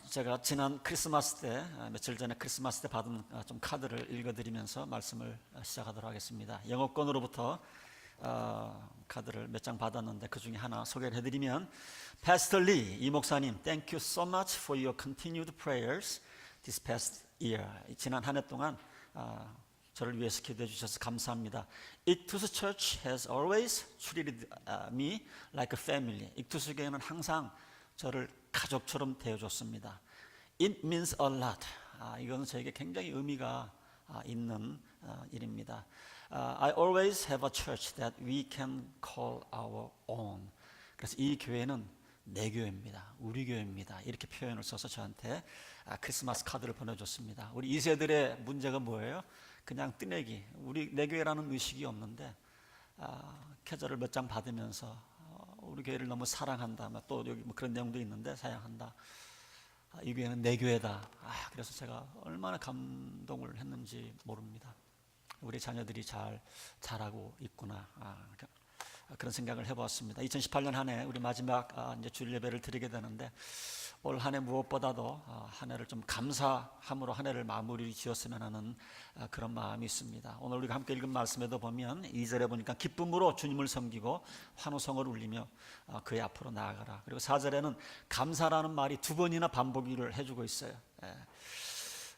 제가 지난 크리스마스 때, 며칠 전에 크리스마스 때 받은 좀 카드를 읽어드리면서 말씀을 시작하도록 하겠습니다. 영어권으로부터 카드를 몇 장 받았는데 그 중에 하나 소개를 해드리면, Pastor Lee, 이 목사님, Thank you so much for your continued prayers this past year. 지난 한 해 동안 저를 위해서 기도해 주셔서 감사합니다. 익투스 Church has always treated me like a family. 익투스 교회는 항상 저를 가족처럼 대해줬습니다. It means a lot. 이거는 저에게 굉장히 의미가 있는 일입니다. I always have a church that we can call our own. 그래서 이 교회는 내 교회입니다. 우리 교회입니다. 이렇게 표현을 써서 저한테 크리스마스 카드를 보내줬습니다. 우리 2세들의 문제가 뭐예요? 그냥 뜨내기. 우리 내 교회라는 의식이 없는데 캐저를 몇 장 받으면서 우리 교회를 너무 사랑한다. 또 여기 뭐 그런 내용도 있는데 사양한다. 이 교회는 내 교회다. 그래서 제가 얼마나 감동을 했는지 모릅니다. 우리 자녀들이 잘 자라고 있구나. 그런 생각을 해보았습니다. 2018년 한 해 우리 마지막 이제 주일 예배를 드리게 되는데, 올 한 해 무엇보다도 한 해를 좀 감사함으로 한 해를 마무리 지었으면 하는 그런 마음이 있습니다. 오늘 우리가 함께 읽은 말씀에도 보면 2절에 보니까 기쁨으로 주님을 섬기고 환호성을 울리며 그의 앞으로 나아가라. 그리고 4절에는 감사라는 말이 두 번이나 반복을 해주고 있어요.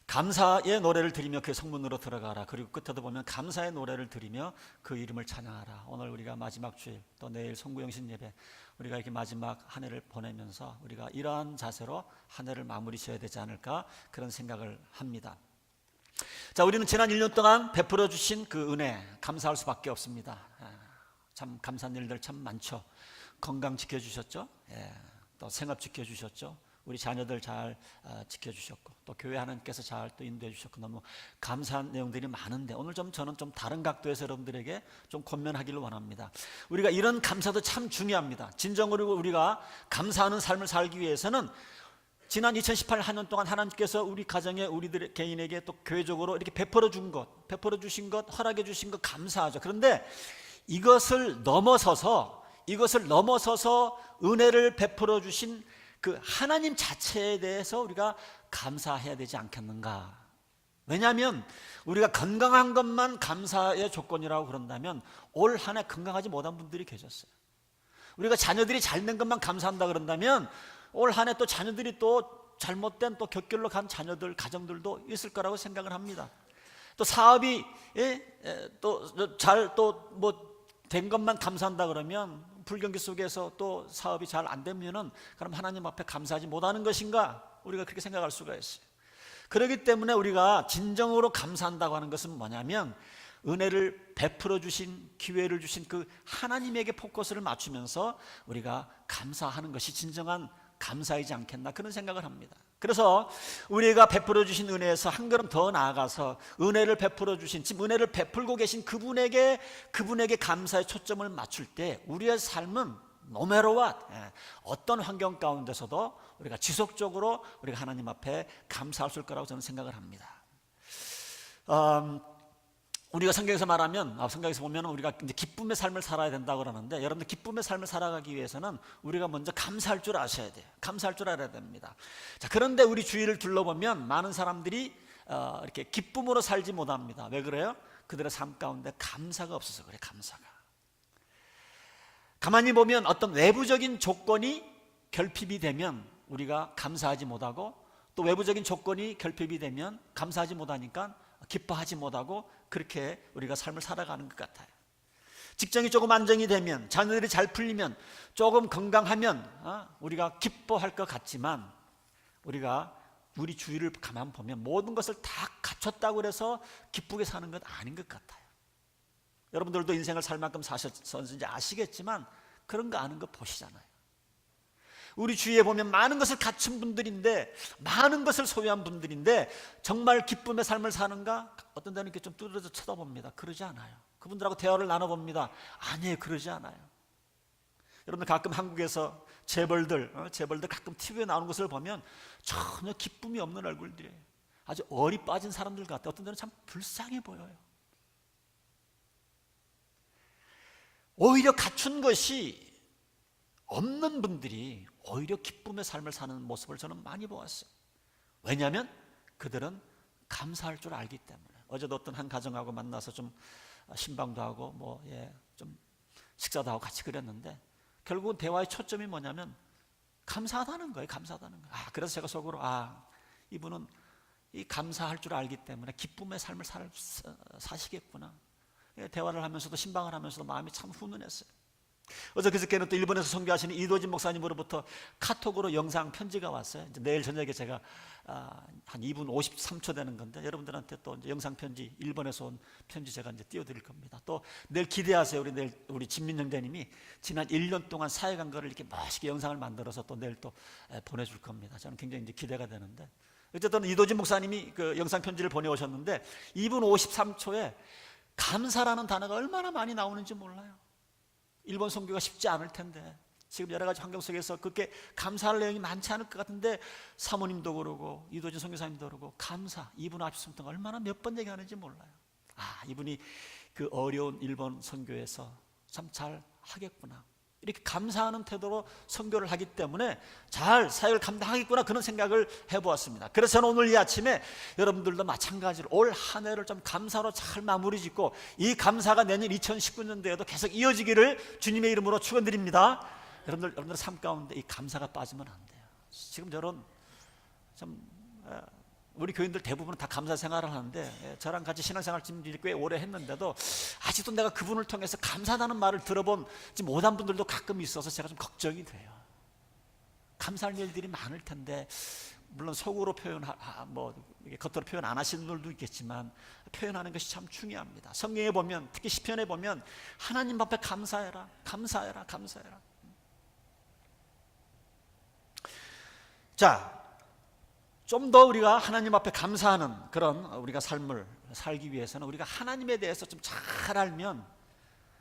감사의 노래를 드리며 그의 성문으로 들어가라. 그리고 끝에도 보면 감사의 노래를 드리며 그 이름을 찬양하라. 오늘 우리가 마지막 주일, 또 내일 송구영신 예배, 우리가 이렇게 마지막 한 해를 보내면서 우리가 이러한 자세로 한 해를 마무리 지어야 되지 않을까, 그런 생각을 합니다. 자, 우리는 지난 1년 동안 베풀어 주신 그 은혜 감사할 수밖에 없습니다. 참 감사한 일들 참 많죠. 건강 지켜주셨죠. 또 생업 지켜주셨죠. 우리 자녀들 잘 지켜주셨고, 또 교회 하나님께서 잘 또 인도해 주셨고, 너무 감사한 내용들이 많은데, 오늘 저는 좀 다른 각도에서 여러분들에게 좀 권면하기를 원합니다. 우리가 이런 감사도 참 중요합니다. 진정으로 우리가 감사하는 삶을 살기 위해서는 지난 2018 한 년 동안 하나님께서 우리 가정에, 우리들 개인에게, 또 교회적으로 이렇게 베풀어 주신 것, 허락해 주신 것 감사하죠. 그런데 이것을 넘어서서 은혜를 베풀어 주신 그 하나님 자체에 대해서 우리가 감사해야 되지 않겠는가. 왜냐하면 우리가 건강한 것만 감사의 조건이라고 그런다면 올 한 해 건강하지 못한 분들이 계셨어요. 우리가 자녀들이 잘된 것만 감사한다 그런다면 올 한 해 또 자녀들이 또 잘못된 또 격결로 간 자녀들, 가정들도 있을 거라고 생각을 합니다. 또 사업이 된 것만 감사한다 그러면, 불경기 속에서 또 사업이 잘 안 되면은 그럼 하나님 앞에 감사하지 못하는 것인가? 우리가 그렇게 생각할 수가 있어요. 그렇기 때문에 우리가 진정으로 감사한다고 하는 것은 뭐냐면, 은혜를 베풀어 주신, 기회를 주신 그 하나님에게 포커스를 맞추면서 우리가 감사하는 것이 진정한 감사이지 않겠나, 그런 생각을 합니다. 그래서 우리가 베풀어 주신 은혜에서 한 걸음 더 나아가서 은혜를 베풀어 주신, 지금 은혜를 베풀고 계신 그분에게 감사의 초점을 맞출 때 우리의 삶은 no matter what, 어떤 환경 가운데서도 우리가 지속적으로 우리가 하나님 앞에 감사할 수 있을 거라고 저는 생각을 합니다. 우리가 성경에서 보면 우리가 이제 기쁨의 삶을 살아야 된다고 그러는데, 여러분들 기쁨의 삶을 살아가기 위해서는 우리가 먼저 감사할 줄 아셔야 돼요. 감사할 줄 알아야 됩니다. 자, 그런데 우리 주위를 둘러보면 많은 사람들이 이렇게 기쁨으로 살지 못합니다. 왜 그래요? 그들의 삶 가운데 감사가 없어서 그래. 감사가. 가만히 보면 어떤 외부적인 조건이 결핍이 되면 우리가 감사하지 못하고, 또 외부적인 조건이 결핍이 되면 감사하지 못하니까 기뻐하지 못하고, 그렇게 우리가 삶을 살아가는 것 같아요. 직장이 조금 안정이 되면, 자녀들이 잘 풀리면, 조금 건강하면 우리가 기뻐할 것 같지만, 우리가 우리 주위를 가만 보면 모든 것을 다 갖췄다고 해서 기쁘게 사는 건 아닌 것 같아요. 여러분들도 인생을 살 만큼 사셔서 이제 아시겠지만 그런 거 아는 거 보시잖아요. 우리 주위에 보면 많은 것을 갖춘 분들인데, 많은 것을 소유한 분들인데 정말 기쁨의 삶을 사는가? 어떤 데는 이렇게 좀 뚫어져 쳐다봅니다. 그러지 않아요. 그분들하고 대화를 나눠봅니다. 아니에요, 그러지 않아요. 여러분들 가끔 한국에서 재벌들 가끔 TV에 나오는 것을 보면 전혀 기쁨이 없는 얼굴들이에요. 아주 얼이 빠진 사람들 같아요. 어떤 데는 참 불쌍해 보여요. 오히려 갖춘 것이 없는 분들이 오히려 기쁨의 삶을 사는 모습을 저는 많이 보았어요. 왜냐하면 그들은 감사할 줄 알기 때문에. 어제도 어떤 한 가정하고 만나서 좀 신방도 하고 좀 식사도 하고 같이 그랬는데, 결국은 대화의 초점이 뭐냐면 감사하다는 거예요. 감사하다는 거예요. 그래서 제가 속으로 이분은 이 감사할 줄 알기 때문에 기쁨의 삶을 사시겠구나. 대화를 하면서도 신방을 하면서도 마음이 참 훈훈했어요. 어제 그저께는 또 일본에서 선교하시는 이도진 목사님으로부터 카톡으로 영상 편지가 왔어요. 이제 내일 저녁에 제가 한 2분 53초 되는 건데, 여러분들한테 또 이제 영상 편지, 일본에서 온 편지 제가 이제 띄워드릴 겁니다. 또 내일 기대하세요. 내일 우리 진민 형제님이 지난 1년 동안 사역한 거를 이렇게 멋있게 영상을 만들어서 또 내일 또 보내줄 겁니다. 저는 굉장히 이제 기대가 되는데, 어쨌든 이도진 목사님이 그 영상 편지를 보내오셨는데 2분 53초에 감사라는 단어가 얼마나 많이 나오는지 몰라요. 일본 선교가 쉽지 않을 텐데, 지금 여러 가지 환경 속에서 그렇게 감사할 내용이 많지 않을 것 같은데, 사모님도 그러고 이도진 선교사님도 그러고 감사, 이분 앞에서 얼마나 몇 번 얘기하는지 몰라요. 이분이 그 어려운 일본 선교에서 참 잘 하겠구나, 이렇게 감사하는 태도로 선교를 하기 때문에 잘 사역을 감당하겠구나, 그런 생각을 해보았습니다. 그래서 저는 오늘 이 아침에 여러분들도 마찬가지로 올 한 해를 좀 감사로 잘 마무리 짓고, 이 감사가 내년 2019년도에도 계속 이어지기를 주님의 이름으로 축원드립니다. 여러분들 삶 가운데 이 감사가 빠지면 안 돼요. 지금 저런 우리 교인들 대부분은 다 감사 생활을 하는데, 저랑 같이 신앙생활 지금 꽤 오래 했는데도 아직도 내가 그분을 통해서 감사하다는 말을 들어본 못한 분들도 가끔 있어서 제가 좀 걱정이 돼요. 감사할 일들이 많을 텐데, 물론 속으로 겉으로 표현 안 하시는 분들도 있겠지만 표현하는 것이 참 중요합니다. 성경에 보면, 특히 시편에 보면 하나님 앞에 감사해라, 감사해라, 감사해라. 자, 좀 더 우리가 하나님 앞에 감사하는 그런 우리가 삶을 살기 위해서는 우리가 하나님에 대해서 좀 잘 알면,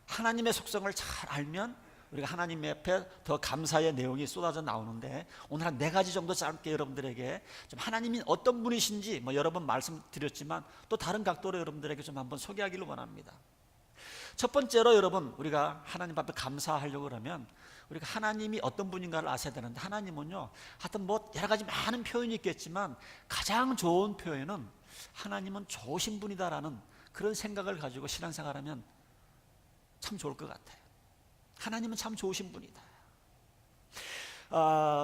하나님의 속성을 잘 알면 우리가 하나님 앞에 더 감사의 내용이 쏟아져 나오는데, 오늘 한 4가지 정도 짧게 여러분들에게 좀 하나님이 어떤 분이신지 여러 번 말씀드렸지만 또 다른 각도로 여러분들에게 좀 한번 소개하기를 원합니다. 첫 번째로 여러분, 우리가 하나님 앞에 감사하려고 그러면 우리가 하나님이 어떤 분인가를 아셔야 되는데, 하나님은요, 하여튼 여러 가지 많은 표현이 있겠지만 가장 좋은 표현은 하나님은 좋으신 분이다라는 그런 생각을 가지고 신앙생활하면 참 좋을 것 같아요. 하나님은 참 좋으신 분이다.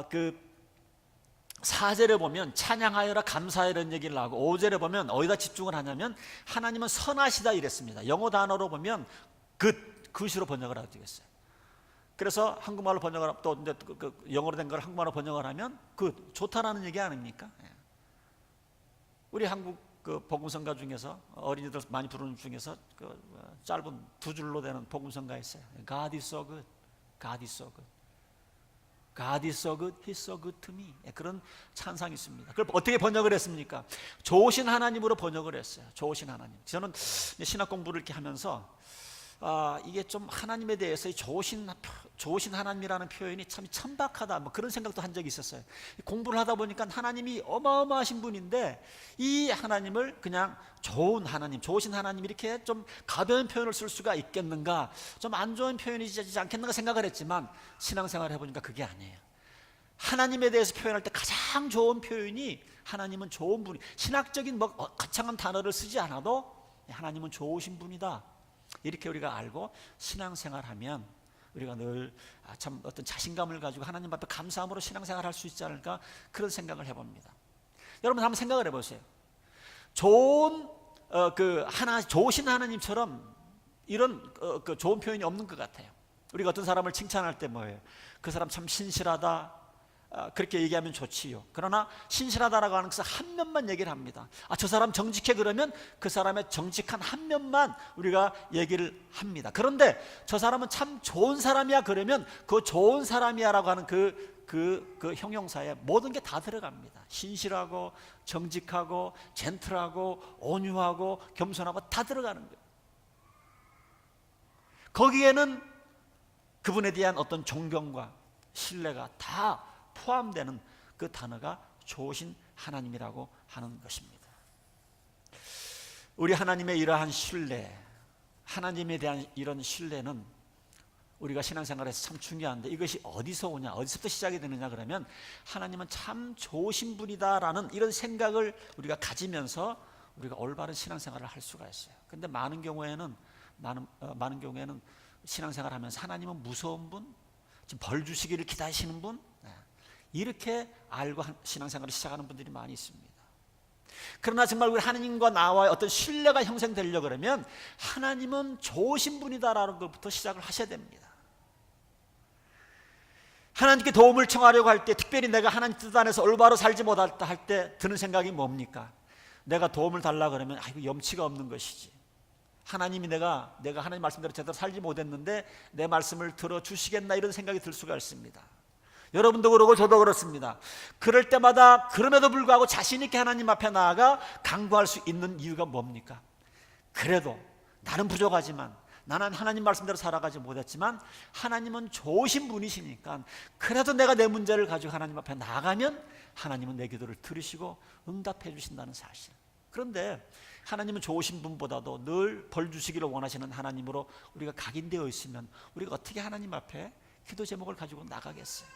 그 4절에 보면 찬양하여라, 감사하여라 이런 얘기를 하고, 5절에 보면 어디다 집중을 하냐면 하나님은 선하시다 이랬습니다. 영어 단어로 보면 굿으로 번역을 하게 되겠어요. 그래서 한국말로 번역을, 또 영어로 된 걸 한국말로 번역을 하면 좋다라는 얘기 아닙니까? 우리 한국 복음성가 중에서 어린이들 많이 부르는 중에서 짧은 2줄로 되는 복음성가 있어요. God is so good, God is so good, God is so good, He's so good to me. 그런 찬상이 있습니다. 그걸 어떻게 번역을 했습니까? 좋으신 하나님으로 번역을 했어요. 좋으신 하나님. 저는 신학 공부를 이렇게 하면서 이게 좀 하나님에 대해서 좋으신 하나님이라는 표현이 참 천박하다, 그런 생각도 한 적이 있었어요. 공부를 하다 보니까 하나님이 어마어마하신 분인데, 이 하나님을 그냥 좋은 하나님, 좋으신 하나님, 이렇게 좀 가벼운 표현을 쓸 수가 있겠는가, 좀 안 좋은 표현이지 않겠는가 생각을 했지만, 신앙생활을 해보니까 그게 아니에요. 하나님에 대해서 표현할 때 가장 좋은 표현이 하나님은 좋은 분이, 신학적인 거창한 단어를 쓰지 않아도 하나님은 좋으신 분이다, 이렇게 우리가 알고 신앙생활하면 우리가 늘 참 어떤 자신감을 가지고 하나님 앞에 감사함으로 신앙생활할 수 있지 않을까, 그런 생각을 해봅니다. 여러분 한번 생각을 해보세요. 좋으신 하나님처럼 이런 좋은 표현이 없는 것 같아요. 우리가 어떤 사람을 칭찬할 때 뭐예요? 그 사람 참 신실하다, 그렇게 얘기하면 좋지요. 그러나 신실하다라고 하는 것은 한 면만 얘기를 합니다. 저 사람 정직해, 그러면 그 사람의 정직한 한 면만 우리가 얘기를 합니다. 그런데 저 사람은 참 좋은 사람이야, 그러면 그 좋은 사람이야라고 하는 그 형용사에 모든 게 다 들어갑니다. 신실하고 정직하고 젠틀하고 온유하고 겸손하고 다 들어가는 거예요. 거기에는 그분에 대한 어떤 존경과 신뢰가 다 포함되는 그 단어가 좋으신 하나님이라고 하는 것입니다. 우리 하나님의 이러한 신뢰, 하나님에 대한 이런 신뢰는 우리가 신앙생활에서 참 중요한데 이것이 어디서 오냐, 어디서부터 시작이 되느냐 그러면 하나님은 참 좋으신 분이다라는 이런 생각을 우리가 가지면서 우리가 올바른 신앙생활을 할 수가 있어요. 근데 많은 경우에는 신앙생활하면서 하나님은 무서운 분, 지금 벌 주시기를 기다리시는 분, 이렇게 알고 신앙생활을 시작하는 분들이 많이 있습니다. 그러나 정말 우리 하나님과 나와의 어떤 신뢰가 형성되려고 그러면 하나님은 좋으신 분이다라는 것부터 시작을 하셔야 됩니다. 하나님께 도움을 청하려고 할 때, 특별히 내가 하나님 뜻 안에서 올바로 살지 못했다 할 때 드는 생각이 뭡니까? 내가 도움을 달라 그러면 이거 염치가 없는 것이지. 하나님이 내가 하나님 말씀대로 제대로 살지 못했는데 내 말씀을 들어주시겠나, 이런 생각이 들 수가 있습니다. 여러분도 그러고 저도 그렇습니다. 그럴 때마다 그럼에도 불구하고 자신 있게 하나님 앞에 나아가 간구할 수 있는 이유가 뭡니까? 그래도 나는 부족하지만, 나는 하나님 말씀대로 살아가지 못했지만 하나님은 좋으신 분이시니까 그래도 내가 내 문제를 가지고 하나님 앞에 나가면 하나님은 내 기도를 들으시고 응답해 주신다는 사실. 그런데 하나님은 좋으신 분보다도 늘 벌 주시기를 원하시는 하나님으로 우리가 각인되어 있으면 우리가 어떻게 하나님 앞에 기도 제목을 가지고 나가겠어요?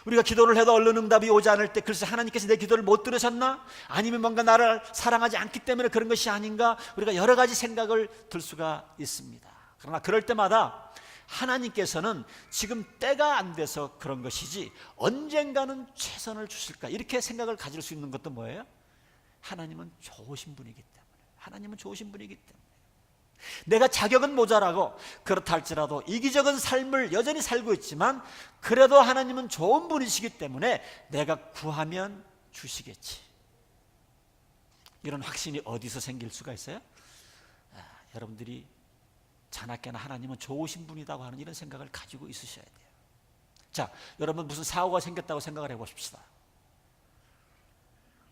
우리가 기도를 해도 얼른 응답이 오지 않을 때, 글쎄 하나님께서 내 기도를 못 들으셨나? 아니면 뭔가 나를 사랑하지 않기 때문에 그런 것이 아닌가? 우리가 여러 가지 생각을 들 수가 있습니다. 그러나 그럴 때마다 하나님께서는 지금 때가 안 돼서 그런 것이지 언젠가는 최선을 주실까, 이렇게 생각을 가질 수 있는 것도 뭐예요? 하나님은 좋으신 분이기 때문에. 하나님은 좋으신 분이기 때문에. 내가 자격은 모자라고 그렇다 할지라도 이기적인 삶을 여전히 살고 있지만 그래도 하나님은 좋은 분이시기 때문에 내가 구하면 주시겠지. 이런 확신이 어디서 생길 수가 있어요? 여러분들이 자나깨나 하나님은 좋으신 분이라고 하는 이런 생각을 가지고 있으셔야 돼요. 자, 여러분 무슨 사고가 생겼다고 생각을 해보십시다.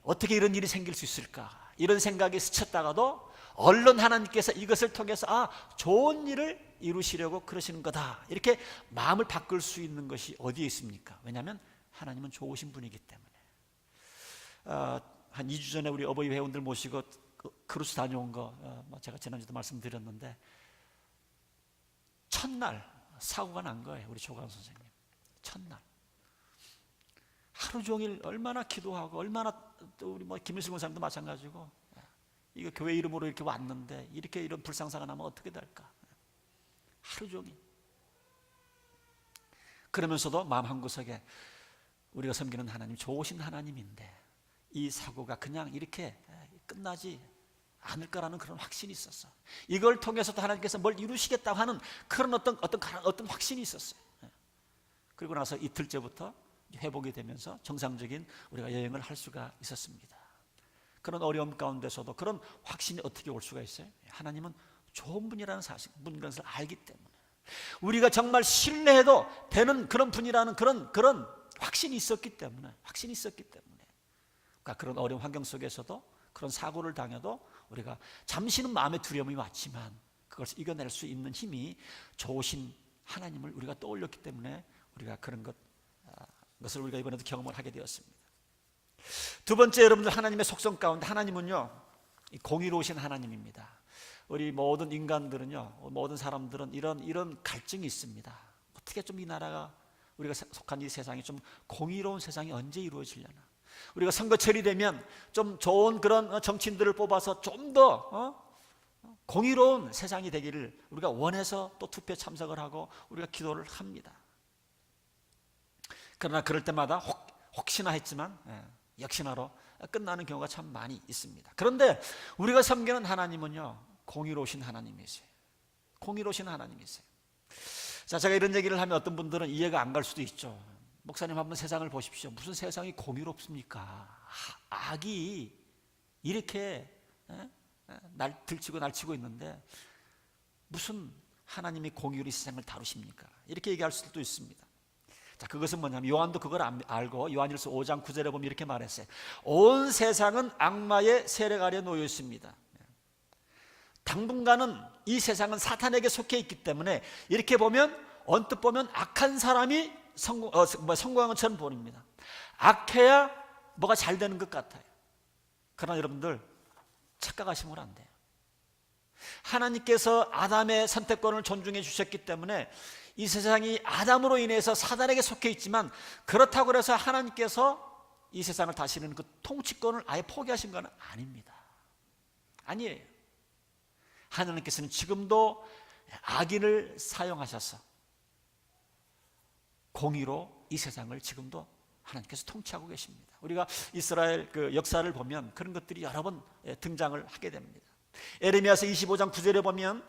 어떻게 이런 일이 생길 수 있을까? 이런 생각이 스쳤다가도 얼른 하나님께서 이것을 통해서 좋은 일을 이루시려고 그러시는 거다, 이렇게 마음을 바꿀 수 있는 것이 어디에 있습니까? 왜냐하면 하나님은 좋으신 분이기 때문에. 한 2주 전에 우리 어버이 회원들 모시고 크루즈 다녀온 거 제가 지난주도 말씀드렸는데, 첫날 사고가 난 거예요. 우리 조강 선생님 첫날 하루 종일 얼마나 기도하고, 얼마나 또 우리 김일승 권사님도 마찬가지고, 이거 교회 이름으로 이렇게 왔는데 이렇게 이런 불상사가 나면 어떻게 될까? 하루 종일. 그러면서도 마음 한구석에 우리가 섬기는 하나님 좋으신 하나님인데 이 사고가 그냥 이렇게 끝나지 않을 거라는 그런 확신이 있었어. 이걸 통해서도 하나님께서 뭘 이루시겠다고 하는 그런 어떤 확신이 있었어요. 그리고 나서 이틀째부터 회복이 되면서 정상적인 우리가 여행을 할 수가 있었습니다. 그런 어려움 가운데서도 그런 확신이 어떻게 올 수가 있어요? 하나님은 좋은 분이라는 사실, 분인 것을 알기 때문에, 우리가 정말 신뢰해도 되는 그런 분이라는 그런 확신이 있었기 때문에, 그러니까 그런 어려운 환경 속에서도, 그런 사고를 당해도 우리가 잠시는 마음의 두려움이 왔지만 그것을 이겨낼 수 있는 힘이 좋으신 하나님을 우리가 떠올렸기 때문에 우리가 그런 것을 우리가 이번에도 경험을 하게 되었습니다. 두 번째, 여러분들 하나님의 속성 가운데 하나님은요 공의로우신 하나님입니다. 우리 모든 인간들은요, 모든 사람들은 이런 갈증이 있습니다. 어떻게 좀 이 나라가, 우리가 속한 이 세상이 좀 공의로운 세상이 언제 이루어지려나. 우리가 선거철이 되면 좀 좋은 그런 정치인들을 뽑아서 좀 더 공의로운 세상이 되기를 우리가 원해서 또 투표에 참석을 하고 우리가 기도를 합니다. 그러나 그럴 때마다 혹시나 했지만 역시나로 끝나는 경우가 참 많이 있습니다. 그런데 우리가 섬기는 하나님은요 공의로우신 하나님이세요. 공의로우신 하나님이세요. 자, 제가 이런 얘기를 하면 어떤 분들은 이해가 안 갈 수도 있죠. 목사님 한번 세상을 보십시오. 무슨 세상이 공의롭습니까? 악이 이렇게 들치고 날치고 있는데 무슨 하나님이 공의로 이 세상을 다루십니까? 이렇게 얘기할 수도 있습니다. 자, 그것은 뭐냐면 요한도 그걸 알고 요한일서 5장 9절에 보면 이렇게 말했어요. 온 세상은 악마의 세력 아래 놓여 있습니다. 당분간은 이 세상은 사탄에게 속해 있기 때문에 이렇게 보면, 언뜻 보면 악한 사람이 성공한 것처럼 보입니다. 악해야 뭐가 잘 되는 것 같아요. 그러나 여러분들 착각하시면 안 돼요. 하나님께서 아담의 선택권을 존중해 주셨기 때문에 이 세상이 아담으로 인해서 사단에게 속해 있지만, 그렇다고 해서 하나님께서 이 세상을 다스리는 그 통치권을 아예 포기하신 건 아닙니다. 아니에요. 하나님께서는 지금도 악인을 사용하셔서 공의로 이 세상을 지금도 하나님께서 통치하고 계십니다. 우리가 이스라엘 그 역사를 보면 그런 것들이 여러 번 등장을 하게 됩니다. 에레미야서 25장 9절에 보면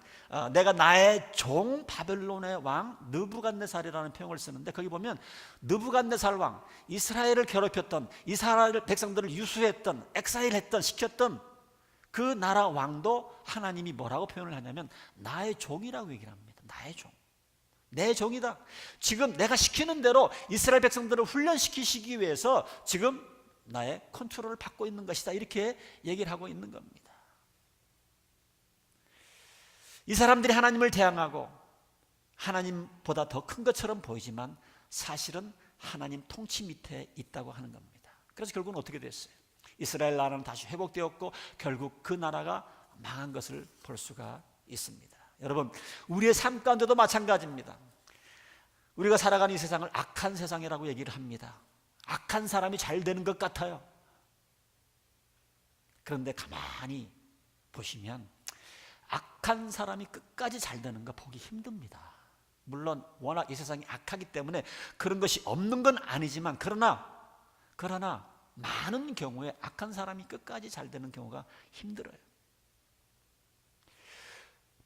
내가 나의 종 바벨론의 왕 느부갓네살이라는 표현을 쓰는데, 거기 보면 느부갓네살 왕, 이스라엘을 괴롭혔던, 이스라엘 백성들을 유수했던, 엑사일했던, 시켰던 그 나라 왕도 하나님이 뭐라고 표현을 하냐면 나의 종이라고 얘기를 합니다. 나의 종, 내 종이다. 지금 내가 시키는 대로 이스라엘 백성들을 훈련시키시기 위해서 지금 나의 컨트롤을 받고 있는 것이다, 이렇게 얘기를 하고 있는 겁니다. 이 사람들이 하나님을 대항하고 하나님보다 더 큰 것처럼 보이지만 사실은 하나님 통치 밑에 있다고 하는 겁니다. 그래서 결국은 어떻게 됐어요? 이스라엘 나라는 다시 회복되었고 결국 그 나라가 망한 것을 볼 수가 있습니다. 여러분, 우리의 삶 가운데도 마찬가지입니다. 우리가 살아가는 이 세상을 악한 세상이라고 얘기를 합니다. 악한 사람이 잘 되는 것 같아요. 그런데 가만히 보시면 악한 사람이 끝까지 잘 되는 거 보기 힘듭니다. 물론 워낙 이 세상이 악하기 때문에 그런 것이 없는 건 아니지만, 그러나 많은 경우에 악한 사람이 끝까지 잘 되는 경우가 힘들어요.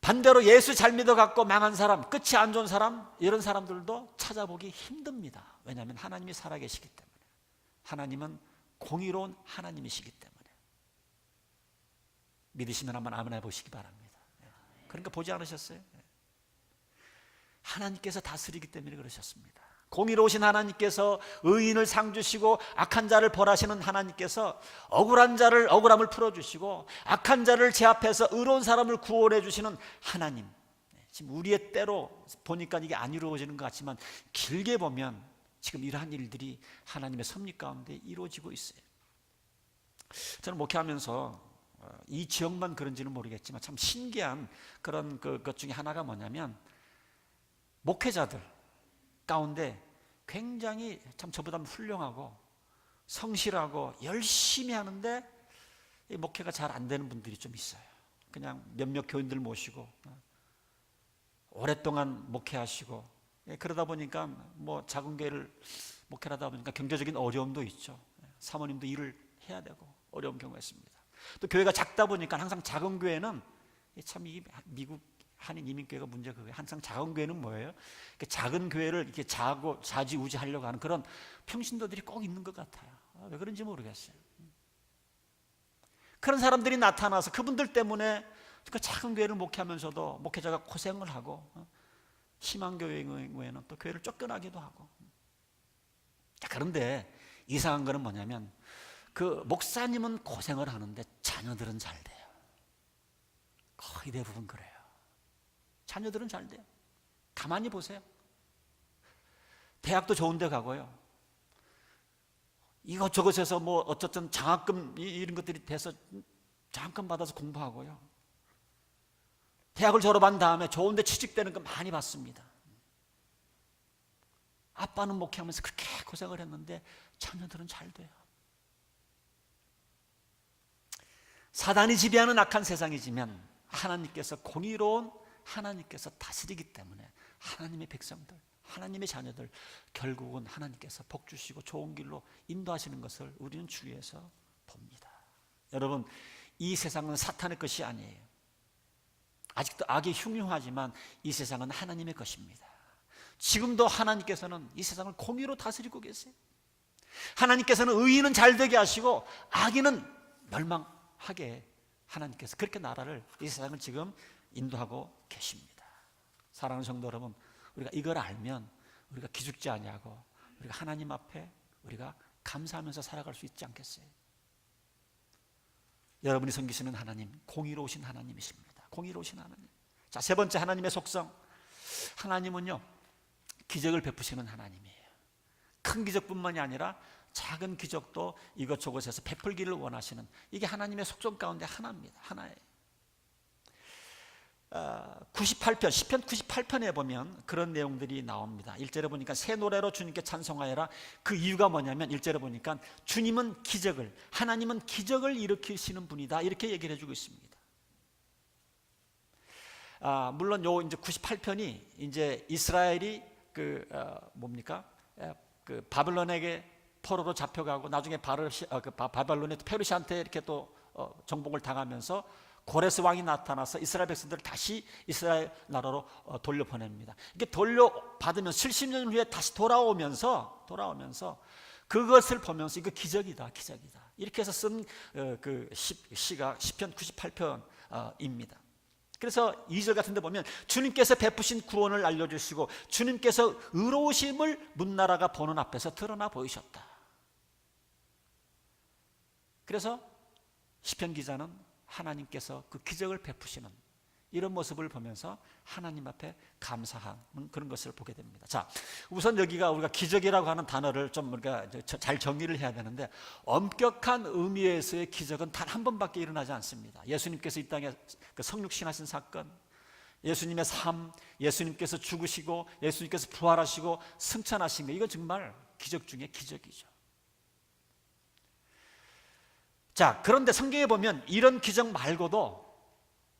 반대로 예수 잘 믿어갖고 망한 사람, 끝이 안 좋은 사람, 이런 사람들도 찾아보기 힘듭니다. 왜냐하면 하나님이 살아계시기 때문에. 하나님은 공의로운 하나님이시기 때문에. 믿으시면 한번 아멘 해보시기 바랍니다. 그러니까 보지 않으셨어요? 하나님께서 다스리기 때문에 그러셨습니다. 공의로우신 하나님께서 의인을 상 주시고 악한 자를 벌하시는 하나님께서 억울한 자를 억울함을 풀어주시고 악한 자를 제압해서 의로운 사람을 구원해 주시는 하나님. 지금 우리의 때로 보니까 이게 안 이루어지는 것 같지만 길게 보면 지금 이러한 일들이 하나님의 섭리 가운데 이루어지고 있어요. 저는 목회하면서 이 지역만 그런지는 모르겠지만 참 신기한 그런 것 중에 하나가 뭐냐면, 목회자들 가운데 굉장히 참 저보다 훌륭하고 성실하고 열심히 하는데 이 목회가 잘 안 되는 분들이 좀 있어요. 그냥 몇몇 교인들 모시고 오랫동안 목회하시고, 그러다 보니까 뭐 작은 교회를 목회하다 보니까 경제적인 어려움도 있죠. 사모님도 일을 해야 되고 어려운 경우가 있습니다. 또 교회가 작다 보니까 항상 작은 교회는, 참 이 미국 한인 이민교회가 문제가 그거예요. 항상 작은 교회는 뭐예요? 작은 교회를 이렇게 좌지우지하려고 하는 그런 평신도들이 꼭 있는 것 같아요. 왜 그런지 모르겠어요. 그런 사람들이 나타나서 그분들 때문에 그 작은 교회를 목회하면서도 목회자가 고생을 하고, 희망교회의 경우에는 또 교회를 쫓겨나기도 하고. 그런데 이상한 거는 뭐냐면, 그 목사님은 고생을 하는데 자녀들은 잘 돼요. 거의 대부분 그래요. 자녀들은 잘 돼요. 가만히 보세요. 대학도 좋은 데 가고요, 이것저것에서 뭐 어쨌든 장학금 이런 것들이 돼서 장학금 받아서 공부하고요, 대학을 졸업한 다음에 좋은 데 취직되는 거 많이 받습니다. 아빠는 목회하면서 그렇게 고생을 했는데 자녀들은 잘 돼요. 사단이 지배하는 악한 세상이지만 하나님께서 공의로운 하나님께서 다스리기 때문에 하나님의 백성들, 하나님의 자녀들 결국은 하나님께서 복 주시고 좋은 길로 인도하시는 것을 우리는 주위에서 봅니다. 여러분, 이 세상은 사탄의 것이 아니에요. 아직도 악이 흉흉하지만 이 세상은 하나님의 것입니다. 지금도 하나님께서는 이 세상을 공의로 다스리고 계세요. 하나님께서는 의인은 잘되게 하시고 악인은 멸망하게 하나님께서 그렇게 나라를, 이 세상을 지금 인도하고 계십니다. 사랑하는 성도 여러분, 우리가 이걸 알면 우리가 기죽지 아니하고 우리가 하나님 앞에 우리가 감사하면서 살아갈 수 있지 않겠어요? 여러분이 섬기시는 하나님, 공의로우신 하나님이십니다. 공의로우신 하나님. 자, 세 번째, 하나님의 속성. 하나님은요, 기적을 베푸시는 하나님이에요. 큰 기적뿐만이 아니라 작은 기적도 이것저것에서 베풀기를 원하시는, 이게 하나님의 속성 가운데 하나입니다. 하나예요. 98편, 시편 98편에 보면 그런 내용들이 나옵니다. 1절에 보니까 새 노래로 주님께 찬송하여라. 그 이유가 뭐냐면 1절에 보니까 주님은 기적을, 하나님은 기적을 일으키시는 분이다, 이렇게 얘기를 해주고 있습니다. 물론 요 이제 98편이 이제 이스라엘이 그 바벨론에게 포로로 잡혀가고 나중에 바벨론의 페르시아한테 이렇게 또 정복을 당하면서 고레스 왕이 나타나서 이스라엘 백성들을 다시 이스라엘 나라로 돌려보냅니다. 이게 돌려받으면 70년 후에 다시 돌아오면서 그것을 보면서 이거 기적이다, 기적이다, 이렇게 해서 쓴 그 시가 시편 98편입니다. 그래서 2절 같은 데 보면 주님께서 베푸신 구원을 알려주시고 주님께서 의로우심을 문나라가 보는 앞에서 드러나 보이셨다. 그래서 시편 기자는 하나님께서 그 기적을 베푸시는 이런 모습을 보면서 하나님 앞에 감사하는 그런 것을 보게 됩니다. 자, 우선 여기가 우리가 기적이라고 하는 단어를 좀 우리가 잘 정리를 해야 되는데, 엄격한 의미에서의 기적은 단 한 번밖에 일어나지 않습니다. 예수님께서 이 땅에 성육신하신 사건, 예수님의 삶, 예수님께서 죽으시고 예수님께서 부활하시고 승천하신 거, 이건 정말 기적 중에 기적이죠. 자, 그런데 성경에 보면 이런 기적 말고도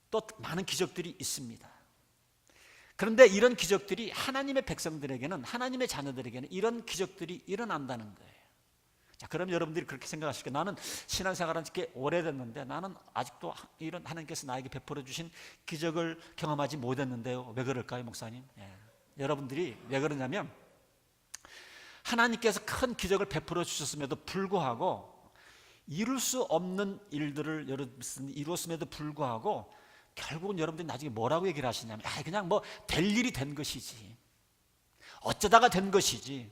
또 많은 기적들이 있습니다. 그런데 이런 기적들이 하나님의 백성들에게는, 하나님의 자녀들에게는 이런 기적들이 일어난다는 거예요. 자, 그럼 여러분들이 그렇게 생각하실 거예요. 나는 신앙생활한 지 꽤 오래됐는데 나는 아직도 이런 하나님께서 나에게 베풀어 주신 기적을 경험하지 못했는데요. 왜 그럴까요, 목사님? 여러분들이 왜 그러냐면, 하나님께서 큰 기적을 베풀어 주셨음에도 불구하고 이룰 수 없는 일들을 이루었음에도 불구하고 결국은 여러분들이 나중에 뭐라고 얘기를 하시냐면, 그냥 뭐 될 일이 된 것이지, 어쩌다가 된 것이지,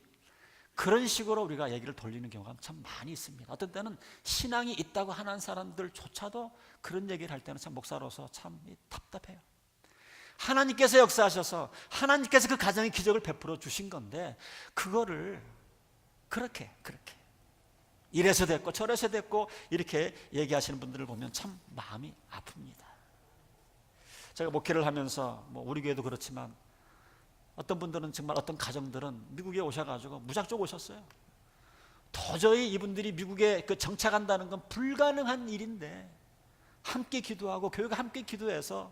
그런 식으로 우리가 얘기를 돌리는 경우가 참 많이 있습니다. 어떤 때는 신앙이 있다고 하는 사람들조차도 그런 얘기를 할 때는 참 목사로서 참 답답해요. 하나님께서 역사하셔서 하나님께서 그 가정의 기적을 베풀어 주신 건데 그거를 그렇게 이래서 됐고 저래서 됐고 이렇게 얘기하시는 분들을 보면 참 마음이 아픕니다. 제가 목회를 하면서 우리 교회도 그렇지만 어떤 분들은, 정말 어떤 가정들은 미국에 오셔가지고 무작정 오셨어요. 도저히 이분들이 미국에 정착한다는 건 불가능한 일인데 함께 기도하고 교회가 함께 기도해서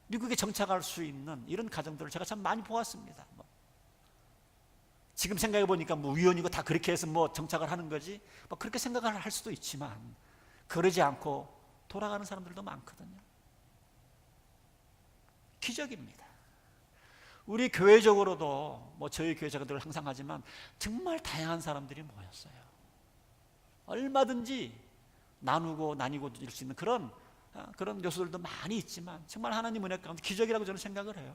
미국에 정착할 수 있는 이런 가정들을 제가 참 많이 보았습니다. 지금 생각해 보니까 우연이고 다 그렇게 해서 정착을 하는 거지, 그렇게 생각을 할 수도 있지만 그러지 않고 돌아가는 사람들도 많거든요. 기적입니다. 우리 교회적으로도 저희 교회 제가 늘 항상 하지만 정말 다양한 사람들이 모였어요. 얼마든지 나뉘고 줄 수 있는 그런 요소들도 많이 있지만 정말 하나님 은혜 가운데 기적이라고 저는 생각을 해요.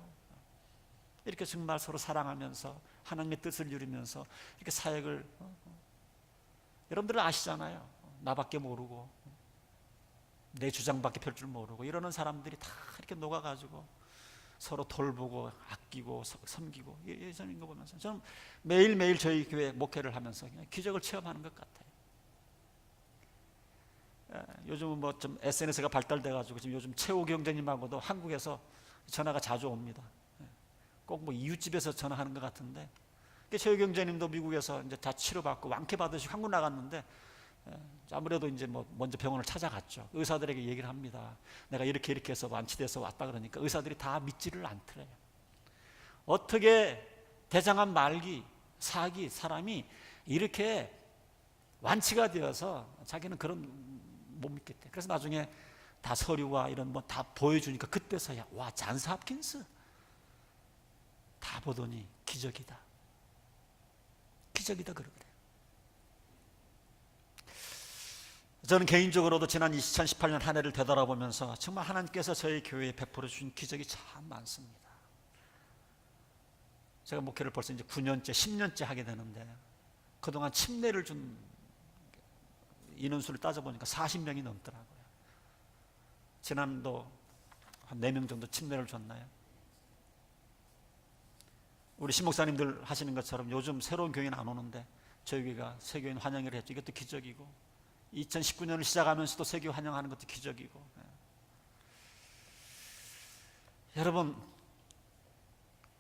이렇게 정말 서로 사랑하면서 하나님의 뜻을 이루면서 이렇게 사역을, 여러분들은 아시잖아요. 나밖에 모르고 내 주장밖에 펼 줄 모르고 이러는 사람들이 다 이렇게 녹아가지고 서로 돌보고 아끼고 섬기고 이런 거 보면서 저는 매일매일 저희 교회 목회를 하면서 그냥 기적을 체험하는 것 같아요. 요즘은 좀 SNS가 발달돼가지고 지금 요즘 최호 경제님하고도 한국에서 전화가 자주 옵니다. 꼭 이웃집에서 전화하는 것 같은데, 최호 경제님도 미국에서 이제 다 치료받고 완쾌 받으시고 한국 나갔는데 아무래도 이제 먼저 병원을 찾아갔죠. 의사들에게 얘기를 합니다. 내가 이렇게 해서 완치돼서 왔다 그러니까 의사들이 다 믿지를 않더래요. 어떻게 대장암 말기, 사기 사람이 이렇게 완치가 되어서 자기는 그런 못 믿겠대. 그래서 나중에 다 서류와 이런 다 보여주니까 그때서야 잔스 홉킨스 다 보더니 기적이다 그러더래요. 저는 개인적으로도 지난 2018년 한 해를 되돌아보면서 정말 하나님께서 저희 교회에 베풀어 주신 기적이 참 많습니다. 제가 목회를 벌써 이제 9년째, 10년째 하게 되는데 그동안 침례를 준 인원수를 따져보니까 40명이 넘더라고요. 지난도 한 4명 정도 침례를 줬나요? 우리 신목사님들 하시는 것처럼 요즘 새로운 교회는 안 오는데 저희 교회가 새교인 환영회를 했죠. 이것도 기적이고 2019년을 시작하면서도 새교 환영하는 것도 기적이고, 여러분,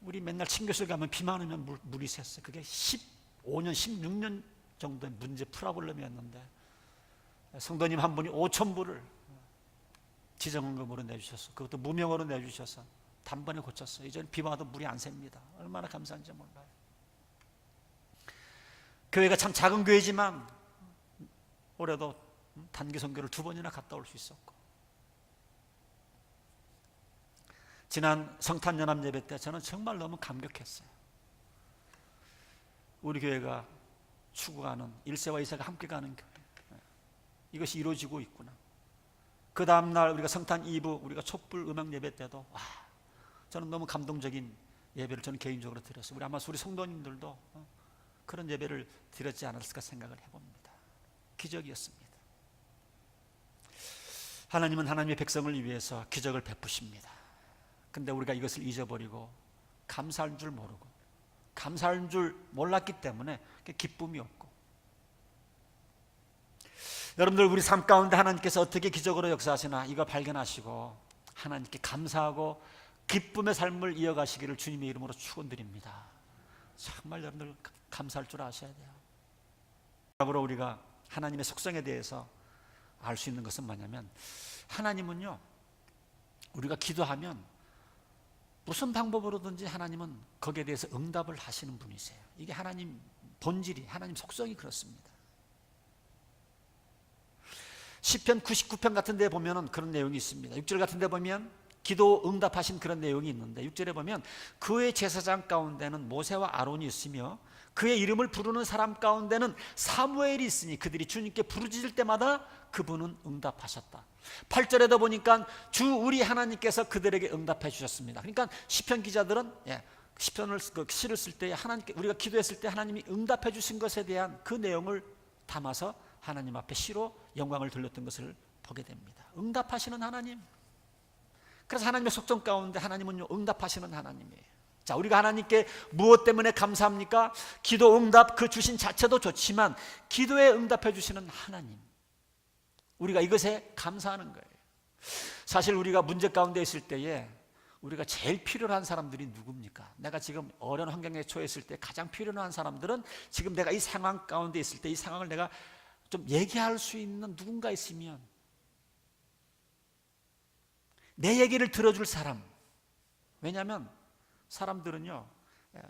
우리 맨날 친교실 가면 비만 오면 물이 샜어요. 그게 15년, 16년 정도의 문제 프로블럼이었는데 성도님 한 분이 5,000불을 지정헌금으로 내주셔서, 그것도 무명으로 내주셔서 단번에 고쳤어요. 이제는 비만 와도 물이 안 셉니다. 얼마나 감사한지 몰라요. 교회가 참 작은 교회지만 올해도 단기 선교를 2번이나 갔다 올 수 있었고, 지난 성탄연합 예배 때 저는 정말 너무 감격했어요. 우리 교회가 추구하는 1세와 2세가 함께 가는 교회, 이것이 이루어지고 있구나. 그 다음날 우리가 성탄 2부 우리가 촛불 음악 예배 때도 저는 너무 감동적인 예배를 저는 개인적으로 드렸어요. 우리 아마 우리 성도님들도 그런 예배를 드렸지 않았을까 생각을 해봅니다. 기적이었습니다. 하나님은 하나님의 백성을 위해서 기적을 베푸십니다. 근데 우리가 이것을 잊어버리고 감사할 줄 모르고, 감사할 줄 몰랐기 때문에 기쁨이 없고, 여러분들 우리 삶 가운데 하나님께서 어떻게 기적으로 역사하시나 이거 발견하시고 하나님께 감사하고 기쁨의 삶을 이어가시기를 주님의 이름으로 축원드립니다. 정말 여러분들 감사할 줄 아셔야 돼요. 마지막으로 우리가 하나님의 속성에 대해서 알 수 있는 것은 뭐냐면, 하나님은요, 우리가 기도하면 무슨 방법으로든지 하나님은 거기에 대해서 응답을 하시는 분이세요. 이게 하나님 본질이, 하나님 속성이 그렇습니다. 시편 99편 같은 데 보면은 그런 내용이 있습니다. 6절 같은 데 보면 기도 응답하신 그런 내용이 있는데, 6절에 보면 그의 제사장 가운데는 모세와 아론이 있으며 그의 이름을 부르는 사람 가운데는 사무엘이 있으니 그들이 주님께 부르짖을 때마다 그분은 응답하셨다. 8절에도 보니까 주 우리 하나님께서 그들에게 응답해 주셨습니다. 그러니까 시편 기자들은 시편을 시를 쓸 때 하나님께, 우리가 기도했을 때 하나님이 응답해 주신 것에 대한 그 내용을 담아서 하나님 앞에 시로 영광을 돌렸던 것을 보게 됩니다. 응답하시는 하나님. 그래서 하나님의 속성 가운데 하나님은요, 응답하시는 하나님이에요. 자, 우리가 하나님께 무엇 때문에 감사합니까? 기도 응답 그 주신 자체도 좋지만 기도에 응답해 주시는 하나님, 우리가 이것에 감사하는 거예요. 사실 우리가 문제 가운데 있을 때에 우리가 제일 필요한 사람들이 누굽니까? 내가 지금 어려운 환경에 처했을 때 가장 필요한 사람들은 지금 내가 이 상황 가운데 있을 때 이 상황을 내가 좀 얘기할 수 있는 누군가 있으면, 내 얘기를 들어줄 사람. 왜냐하면 사람들은요,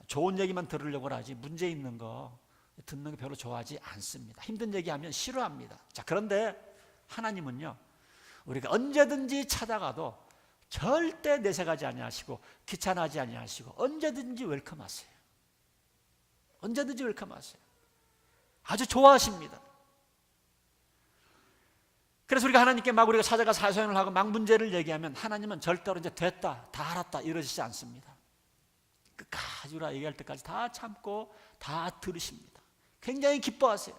좋은 얘기만 들으려고 하지 문제 있는 거 듣는 거 별로 좋아하지 않습니다. 힘든 얘기하면 싫어합니다. 자, 그런데 하나님은요, 우리가 언제든지 찾아가도 절대 내색하지 아니하시고 귀찮아하지 아니하시고 언제든지 웰컴하세요. 언제든지 웰컴하세요. 아주 좋아하십니다. 그래서 우리가 하나님께 막 우리가 찾아가 사소연을 하고 막 문제를 얘기하면 하나님은 절대로 이제 됐다, 다 알았다 이러시지 않습니다. 끝까지 우리가 얘기할 때까지 다 참고 다 들으십니다. 굉장히 기뻐하세요.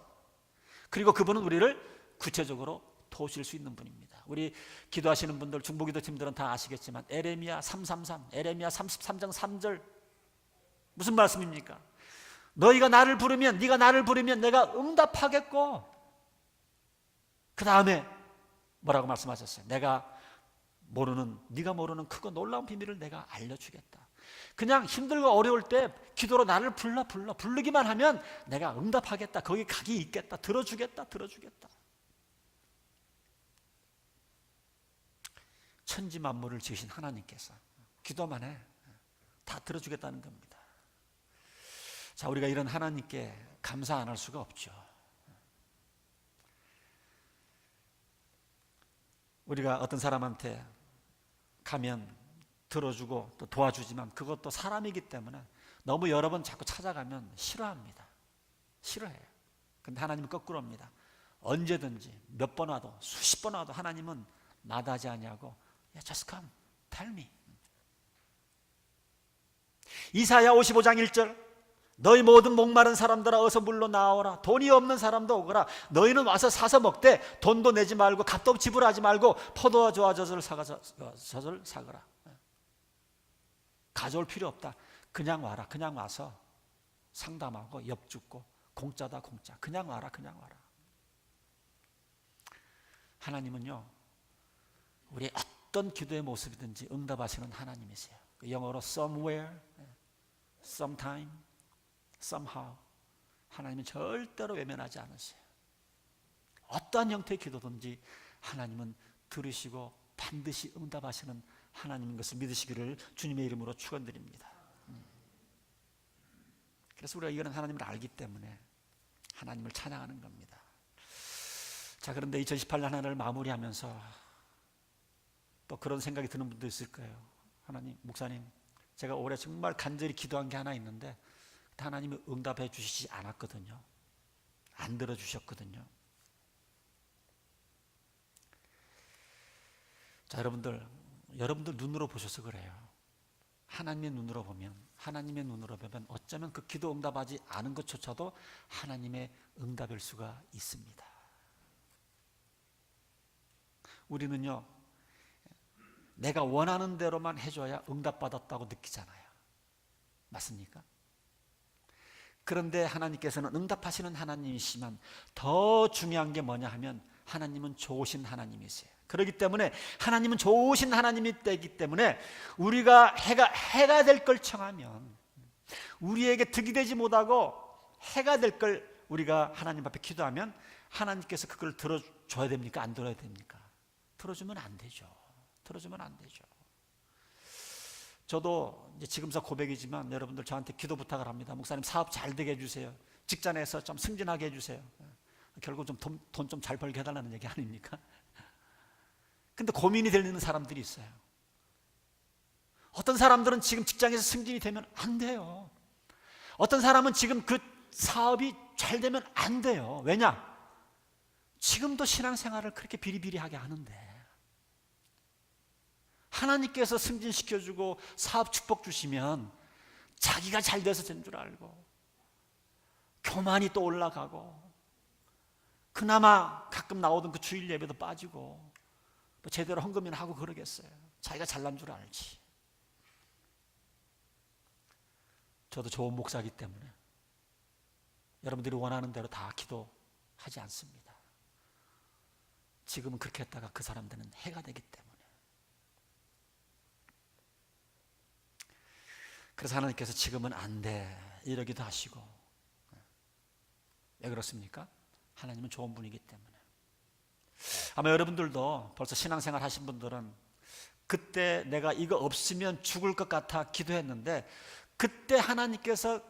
그리고 그분은 우리를 구체적으로 도우실 수 있는 분입니다. 우리 기도하시는 분들, 중보기도 팀들은 다 아시겠지만 에레미야 333, 에레미야 33장 3절 무슨 말씀입니까? 너희가 나를 부르면, 네가 나를 부르면 내가 응답하겠고, 그 다음에 뭐라고 말씀하셨어요? 내가 모르는, 네가 모르는 크고 놀라운 비밀을 내가 알려주겠다. 그냥 힘들고 어려울 때 기도로 나를 부르기만 하면 내가 응답하겠다. 거기 각이 있겠다. 들어주겠다. 천지 만물을 지으신 하나님께서 기도만 해 다 들어주겠다는 겁니다. 자, 우리가 이런 하나님께 감사 안 할 수가 없죠. 우리가 어떤 사람한테 가면 들어주고 또 도와주지만 그것도 사람이기 때문에 너무 여러 번 자꾸 찾아가면 싫어합니다. 싫어해요. 근데 하나님은 거꾸로입니다. 언제든지 몇 번 와도 수십 번 와도 하나님은 마다하지 아니하고 just come, tell me. 이사야 55장 1절 너희 모든 목마른 사람들아 어서 물로 나오라. 돈이 없는 사람도 오거라. 너희는 와서 사서 먹되 돈도 내지 말고 값도 지불하지 말고 포도와 젖을 사거라. 가져올 필요 없다. 그냥 와라. 그냥 와서 상담하고 엽죽고 공짜다 공짜. 그냥 와라. 그냥 와라. 하나님은요, 우리의 어떤 기도의 모습이든지 응답하시는 하나님이세요. 영어로 somewhere, sometime, somehow. 하나님은 절대로 외면하지 않으세요. 어떠한 형태의 기도든지 하나님은 들으시고 반드시 응답하시는 하나님인 것을 믿으시기를 주님의 이름으로 축원드립니다. 그래서 우리가 이런 하나님을 알기 때문에 하나님을 찬양하는 겁니다. 자, 그런데 2018년 하나를 마무리하면서 또 그런 생각이 드는 분도 있을 거예요. 하나님, 목사님, 제가 올해 정말 간절히 기도한 게 하나 있는데 하나님이 응답해 주시지 않았거든요. 안 들어주셨거든요. 자, 여러분들 눈으로 보셔서 그래요. 하나님의 눈으로 보면 어쩌면 그 기도 응답하지 않은 것조차도 하나님의 응답일 수가 있습니다. 우리는요, 내가 원하는 대로만 해줘야 응답받았다고 느끼잖아요. 맞습니까? 그런데 하나님께서는 응답하시는 하나님이시지만 더 중요한 게 뭐냐 하면 하나님은 좋으신 하나님이세요. 그렇기 때문에 하나님은 좋으신 하나님이기 때문에 우리가 해가 될 걸 청하면, 우리에게 득이 되지 못하고 해가 될 걸 우리가 하나님 앞에 기도하면 하나님께서 그걸 들어줘야 됩니까? 안 들어야 됩니까? 들어주면 안 되죠. 저도 이제 지금서 고백이지만 여러분들 저한테 기도 부탁을 합니다. 목사님, 사업 잘 되게 해주세요. 직장에서 좀 승진하게 해주세요. 결국 좀 돈 좀 잘 벌게 해달라는 얘기 아닙니까? 근데 고민이 되는 사람들이 있어요. 어떤 사람들은 지금 직장에서 승진이 되면 안 돼요. 어떤 사람은 지금 그 사업이 잘 되면 안 돼요. 왜냐? 지금도 신앙생활을 그렇게 비리비리하게 하는데 하나님께서 승진시켜주고 사업 축복 주시면 자기가 잘 돼서 된 줄 알고 교만이 또 올라가고 그나마 가끔 나오던 그 주일 예배도 빠지고 제대로 헌금이나 하고 그러겠어요. 자기가 잘난 줄 알지. 저도 좋은 목사이기 때문에 여러분들이 원하는 대로 다 기도하지 않습니다. 지금은 그렇게 했다가 그 사람들은 해가 되기 때문에. 그래서 하나님께서 지금은 안 돼 이러기도 하시고. 왜 그렇습니까? 하나님은 좋은 분이기 때문에. 아마 여러분들도 벌써 신앙생활 하신 분들은 그때 내가 이거 없으면 죽을 것 같아 기도했는데 그때 하나님께서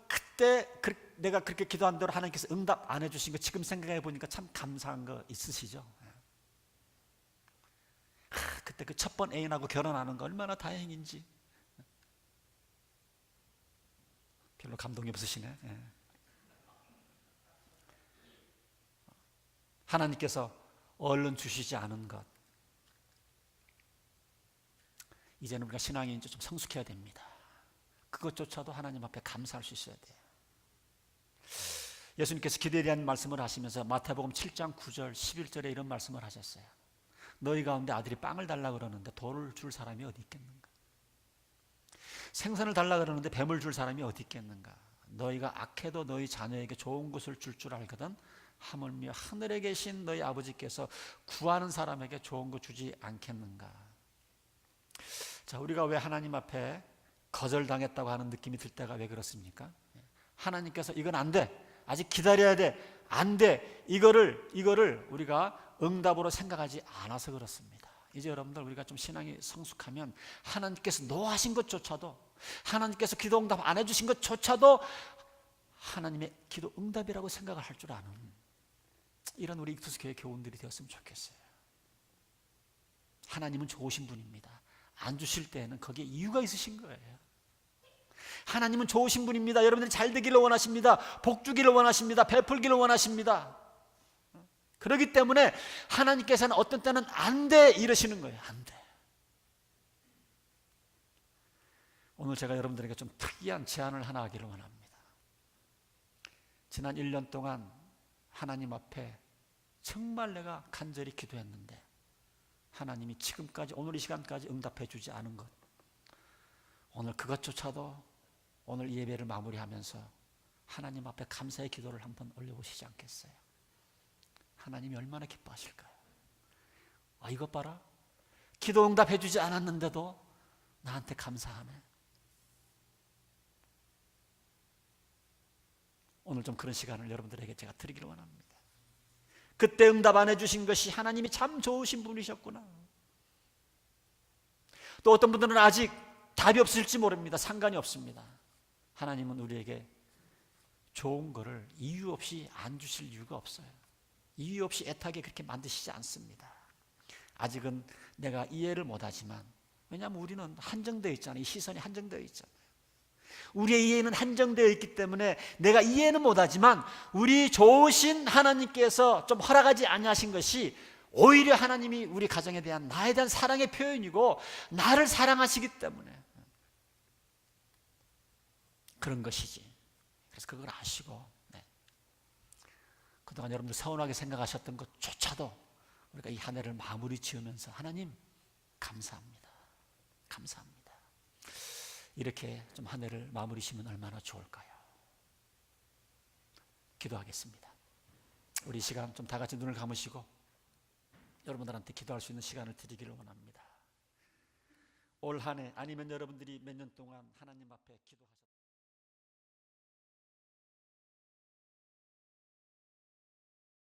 내가 그렇게 기도한 대로 하나님께서 응답 안 해주신 거 지금 생각해 보니까 참 감사한 거 있으시죠? 그때 그 첫 번 애인하고 결혼하는 거 얼마나 다행인지. 별로 감동이 없으시네. 하나님께서 얼른 주시지 않은 것, 이제는 우리가 신앙이 이제 좀 성숙해야 됩니다. 그것조차도 하나님 앞에 감사할 수 있어야 돼요. 예수님께서 기도에 대한 말씀을 하시면서 마태복음 7장 9절 11절에 이런 말씀을 하셨어요. 너희 가운데 아들이 빵을 달라고 그러는데 돌을 줄 사람이 어디 있겠는가? 생선을 달라고 그러는데 뱀을 줄 사람이 어디 있겠는가? 너희가 악해도 너희 자녀에게 좋은 것을 줄 알거든 하물며 하늘에 계신 너희 아버지께서 구하는 사람에게 좋은 거 주지 않겠는가? 자, 우리가 왜 하나님 앞에 거절당했다고 하는 느낌이 들 때가 왜 그렇습니까? 하나님께서 이건 안 돼, 아직 기다려야 돼, 안 돼, 이거를 우리가 응답으로 생각하지 않아서 그렇습니다. 이제 여러분들 우리가 좀 신앙이 성숙하면 하나님께서 노하신 것조차도, 하나님께서 기도 응답 안 해주신 것조차도 하나님의 기도 응답이라고 생각을 할 줄 아는 이런 우리 익투스교회 교우들이 되었으면 좋겠어요. 하나님은 좋으신 분입니다. 안 주실 때에는 거기에 이유가 있으신 거예요. 하나님은 좋으신 분입니다. 여러분들이 잘 되기를 원하십니다. 복 주기를 원하십니다. 베풀기를 원하십니다. 그렇기 때문에 하나님께서는 어떤 때는 안 돼 이러시는 거예요. 안 돼. 오늘 제가 여러분들에게 좀 특이한 제안을 하나 하기를 원합니다. 지난 1년 동안 하나님 앞에 정말 내가 간절히 기도했는데 하나님이 지금까지 오늘 이 시간까지 응답해 주지 않은 것, 오늘 그것조차도 오늘 이 예배를 마무리하면서 하나님 앞에 감사의 기도를 한번 올려보시지 않겠어요? 하나님이 얼마나 기뻐하실까요? 이것 봐라, 기도 응답해 주지 않았는데도 나한테 감사하네. 오늘 좀 그런 시간을 여러분들에게 제가 드리기를 원합니다. 그때 응답 안 해주신 것이 하나님이 참 좋으신 분이셨구나. 또 어떤 분들은 아직 답이 없을지 모릅니다. 상관이 없습니다. 하나님은 우리에게 좋은 거를 이유 없이 안 주실 이유가 없어요. 이유 없이 애타게 그렇게 만드시지 않습니다. 아직은 내가 이해를 못하지만, 왜냐하면 우리는 한정되어 있잖아요. 이 시선이 한정되어 있잖아요. 우리의 이해는 한정되어 있기 때문에 내가 이해는 못하지만 우리 좋으신 하나님께서 좀 허락하지 아니하신 것이 오히려 하나님이 우리 가정에 대한 나에 대한 사랑의 표현이고 나를 사랑하시기 때문에 그런 것이지. 그래서 그걸 아시고 그동안 여러분들 서운하게 생각하셨던 것조차도 우리가 이 한 해를 마무리 지으면서 하나님 감사합니다. 감사합니다. 이렇게 좀 한 해를 마무리 지으면 얼마나 좋을까요? 기도하겠습니다. 우리 시간 좀 다 같이 눈을 감으시고 여러분들한테 기도할 수 있는 시간을 드리기를 원합니다. 올 한 해 아니면 여러분들이 몇 년 동안 하나님 앞에 기도하셨던